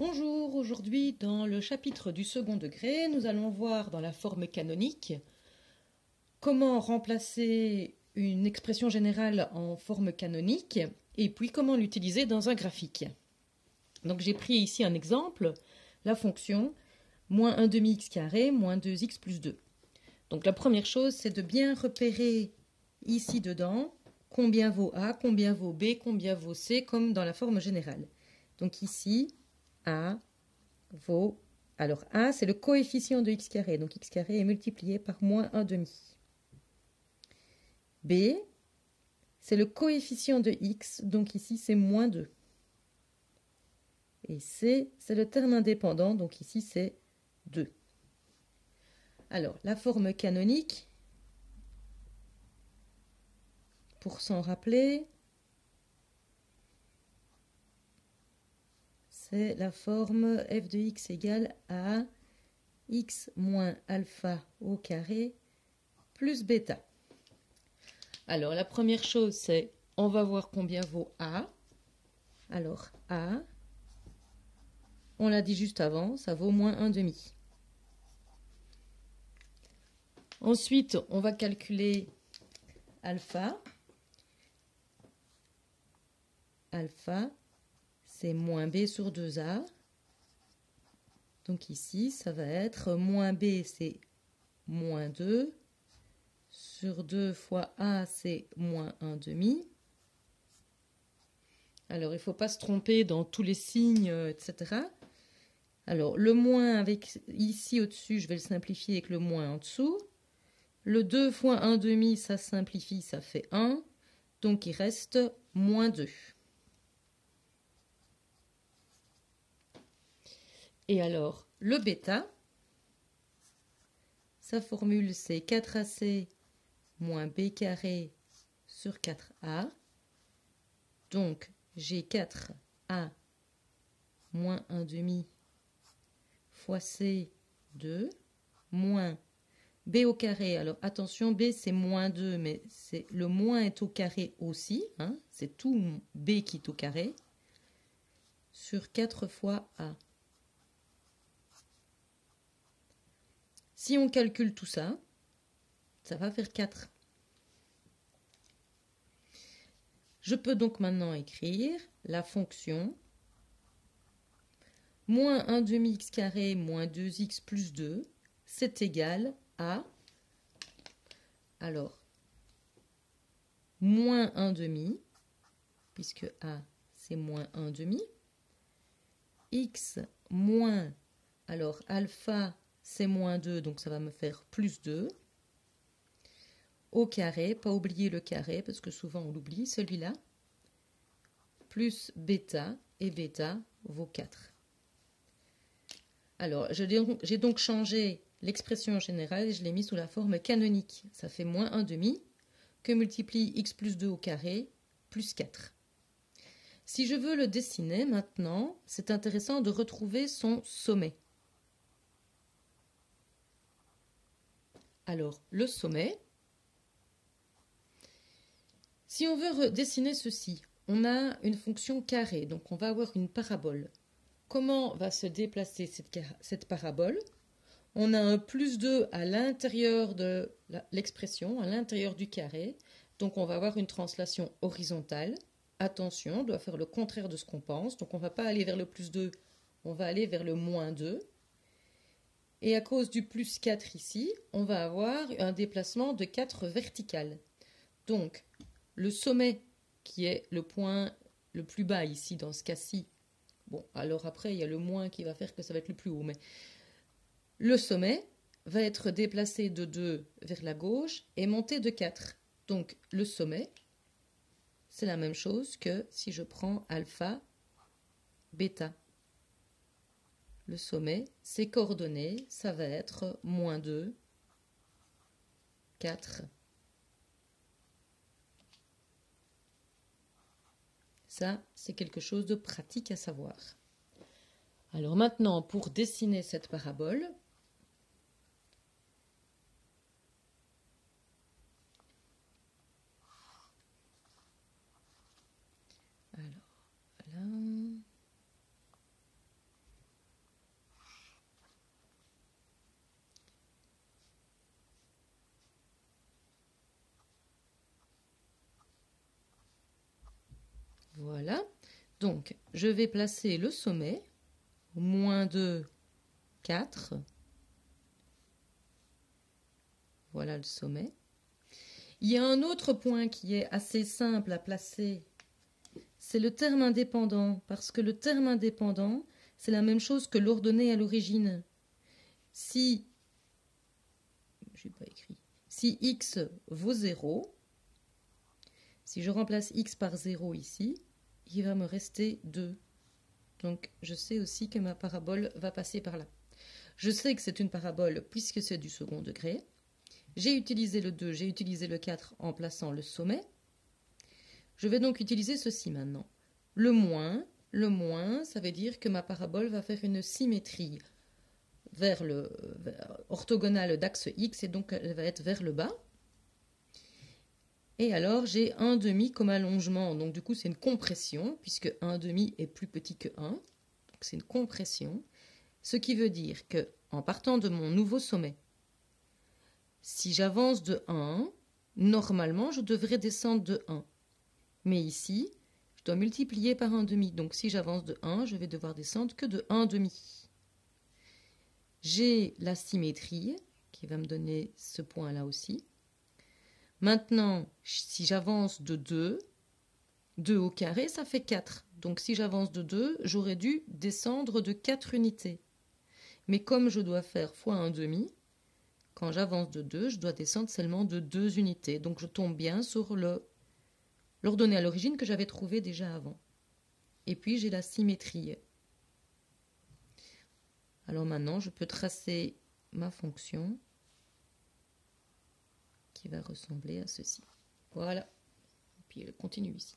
Bonjour, aujourd'hui dans le chapitre du second degré, nous allons voir dans la forme canonique comment remplacer une expression générale en forme canonique et puis comment l'utiliser dans un graphique. Donc j'ai pris ici un exemple, la fonction moins 1 demi x carré moins 2x plus 2. Donc la première chose, c'est de bien repérer ici dedans combien vaut A, combien vaut B, combien vaut C, comme dans la forme générale. Donc ici, A vaut... Alors A, c'est le coefficient de x carré. Donc x carré est multiplié par moins 1 demi. B, c'est le coefficient de x. Donc ici, c'est moins 2. Et C, c'est le terme indépendant. Donc ici, c'est 2. Alors, la forme canonique, pour s'en rappeler, c'est la forme f de x égale à x moins alpha au carré plus bêta. Alors, la première chose, c'est, on va voir combien vaut A. Alors, A, on l'a dit juste avant, ça vaut moins 1 demi. Ensuite, on va calculer alpha. Alpha, c'est moins b sur 2a. Donc ici, ça va être moins b, c'est moins 2. Sur 2 fois a, c'est moins 1 demi. Alors, il ne faut pas se tromper dans tous les signes, etc. Alors, le moins avec ici au-dessus, je vais le simplifier avec le moins en dessous. Le 2 fois 1 demi, ça simplifie, ça fait 1. Donc, il reste moins 2. Et alors, le bêta, sa formule, c'est 4ac moins b carré sur 4a. Donc, j'ai 4a moins 1 demi fois c, 2, moins b au carré. Alors, attention, b, c'est moins 2, mais le moins est au carré aussi. Hein, c'est tout b qui est au carré. Sur 4 fois a. Si on calcule tout ça, ça va faire 4. Je peux donc maintenant écrire la fonction moins 1 demi x carré moins 2x plus 2, c'est égal à, alors, moins 1 demi, puisque a c'est moins 1 demi, x moins, alors alpha c'est moins 2, donc ça va me faire plus 2, au carré, pas oublier le carré, parce que souvent on l'oublie, celui-là, plus bêta, et bêta vaut 4. Alors, j'ai donc changé l'expression générale et je l'ai mis sous la forme canonique. Ça fait moins 1 demi, que multiplie x plus 2 au carré, plus 4. Si je veux le dessiner maintenant, c'est intéressant de retrouver son sommet. Alors, le sommet, si on veut dessiner ceci, on a une fonction carrée, donc on va avoir une parabole. Comment va se déplacer cette parabole? On a un plus 2 à l'intérieur de l'expression, à l'intérieur du carré. Donc on va avoir une translation horizontale. Attention, on doit faire le contraire de ce qu'on pense. Donc on ne va pas aller vers le plus 2, on va aller vers le moins 2. Et à cause du plus 4 ici, on va avoir un déplacement de 4 vertical. Donc le sommet, qui est le point le plus bas ici dans ce cas-ci, bon, alors après, il y a le moins qui va faire que ça va être le plus haut. Mais le sommet va être déplacé de 2 vers la gauche et monté de 4. Donc, le sommet, c'est la même chose que si je prends alpha, bêta. Le sommet, ses coordonnées, ça va être moins 2, 4. Ça, c'est quelque chose de pratique à savoir. Alors maintenant, pour dessiner cette parabole, alors, voilà. Donc, je vais placer le sommet, moins 2, 4. Voilà le sommet. Il y a un autre point qui est assez simple à placer, c'est le terme indépendant, parce que le terme indépendant, c'est la même chose que l'ordonnée à l'origine. Si, je n'ai pas écrit, si x vaut 0, si je remplace x par 0 ici, il va me rester 2. Donc je sais aussi que ma parabole va passer par là. Je sais que c'est une parabole puisque c'est du second degré. J'ai utilisé le 2, j'ai utilisé le 4 en plaçant le sommet. Je vais donc utiliser ceci maintenant. Le moins, ça veut dire que ma parabole va faire une symétrie orthogonale d'axe X et donc elle va être vers le bas. Et alors j'ai 1,5 comme allongement, donc du coup c'est une compression, puisque 1,5 est plus petit que 1, donc c'est une compression. Ce qui veut dire que, en partant de mon nouveau sommet, si j'avance de 1, normalement je devrais descendre de 1. Mais ici, je dois multiplier par 1,5. Donc si j'avance de 1, je vais devoir descendre que de 1,5. J'ai la symétrie qui va me donner ce point-là aussi. Maintenant, si j'avance de 2, 2 au carré, ça fait 4. Donc si j'avance de 2, j'aurais dû descendre de 4 unités. Mais comme je dois faire fois 1,5, quand j'avance de 2, je dois descendre seulement de 2 unités. Donc je tombe bien sur l'ordonnée à l'origine que j'avais trouvée déjà avant. Et puis j'ai la symétrie. Alors maintenant, je peux tracer ma fonction qui va ressembler à ceci. Voilà. Et puis elle continue ici.